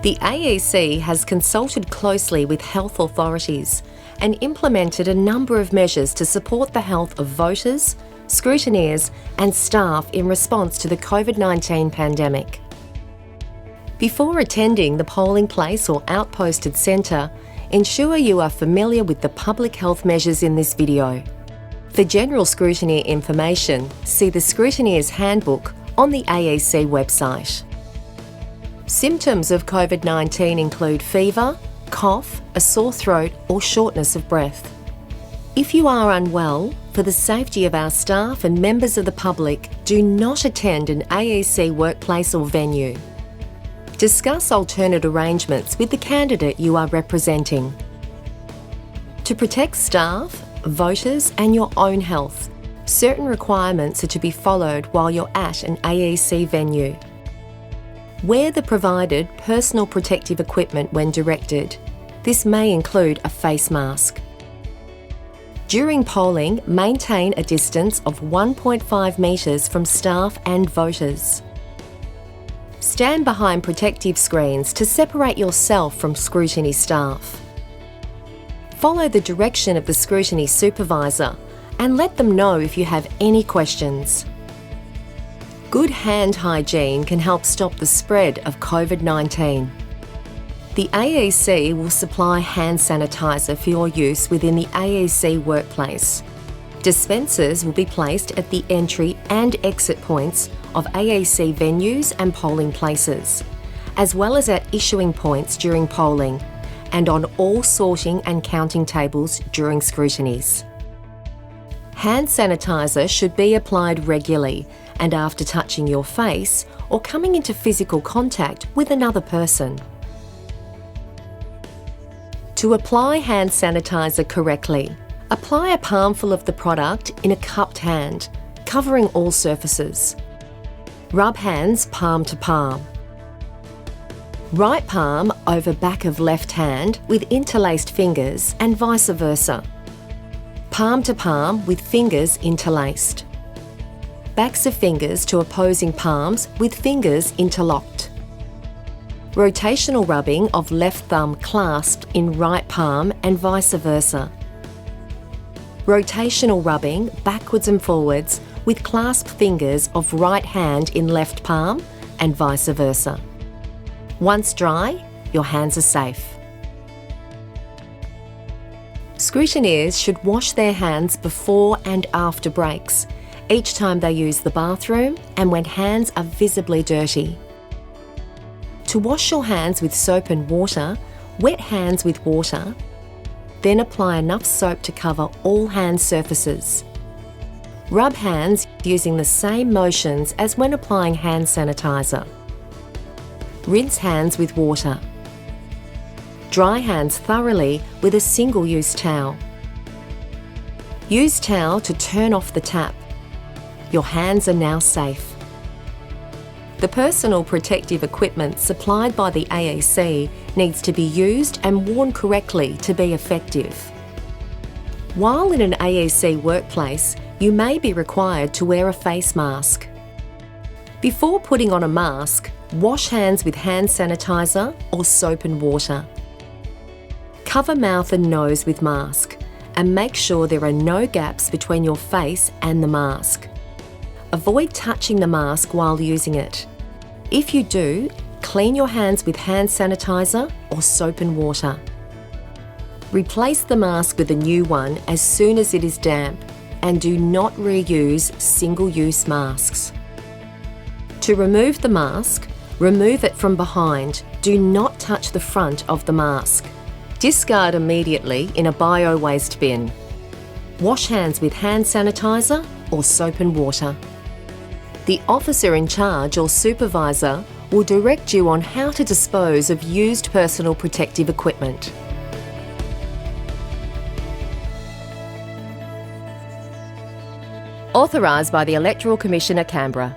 The AEC has consulted closely with health authorities and implemented a number of measures to support the health of voters, scrutineers and staff in response to the COVID-19 pandemic. Before attending the polling place or outposted centre, ensure you are familiar with the public health measures in this video. For general scrutineer information, see the Scrutineers Handbook on the AEC website. Symptoms of COVID-19 include fever, cough, a sore throat or shortness of breath. If you are unwell, for the safety of our staff and members of the public, do not attend an AEC workplace or venue. Discuss alternate arrangements with the candidate you are representing. To protect staff, voters and your own health, certain requirements are to be followed while you're at an AEC venue. Wear the provided personal protective equipment when directed. This may include a face mask. During polling, maintain a distance of 1.5 metres from staff and voters. Stand behind protective screens to separate yourself from scrutiny staff. Follow the direction of the scrutiny supervisor and let them know if you have any questions. Good hand hygiene can help stop the spread of COVID-19. The AEC will supply hand sanitizer for your use within the AEC workplace. Dispensers will be placed at the entry and exit points of AEC venues and polling places, as well as at issuing points during polling and on all sorting and counting tables during scrutinies. Hand sanitizer should be applied regularly and after touching your face or coming into physical contact with another person. To apply hand sanitizer correctly, apply a palmful of the product in a cupped hand, covering all surfaces. Rub hands palm to palm. Right palm over back of left hand with interlaced fingers and vice versa. Palm to palm with fingers interlaced. Backs of fingers to opposing palms with fingers interlocked. Rotational rubbing of left thumb clasped in right palm and vice versa. Rotational rubbing backwards and forwards with clasped fingers of right hand in left palm and vice versa. Once dry, your hands are safe. Scrutineers should wash their hands before and after breaks, each time they use the bathroom and when hands are visibly dirty. To wash your hands with soap and water, wet hands with water, then apply enough soap to cover all hand surfaces. Rub hands using the same motions as when applying hand sanitizer. Rinse hands with water. Dry hands thoroughly with a single-use towel. Use towel to turn off the tap. Your hands are now safe. The personal protective equipment supplied by the AEC needs to be used and worn correctly to be effective. While in an AEC workplace, you may be required to wear a face mask. Before putting on a mask, wash hands with hand sanitizer or soap and water. Cover mouth and nose with mask and make sure there are no gaps between your face and the mask. Avoid touching the mask while using it. If you do, clean your hands with hand sanitizer or soap and water. Replace the mask with a new one as soon as it is damp and do not reuse single-use masks. To remove the mask, remove it from behind. Do not touch the front of the mask. Discard immediately in a bio-waste bin. Wash hands with hand sanitizer or soap and water. The officer in charge or supervisor will direct you on how to dispose of used personal protective equipment. Authorised by the Electoral Commissioner, Canberra.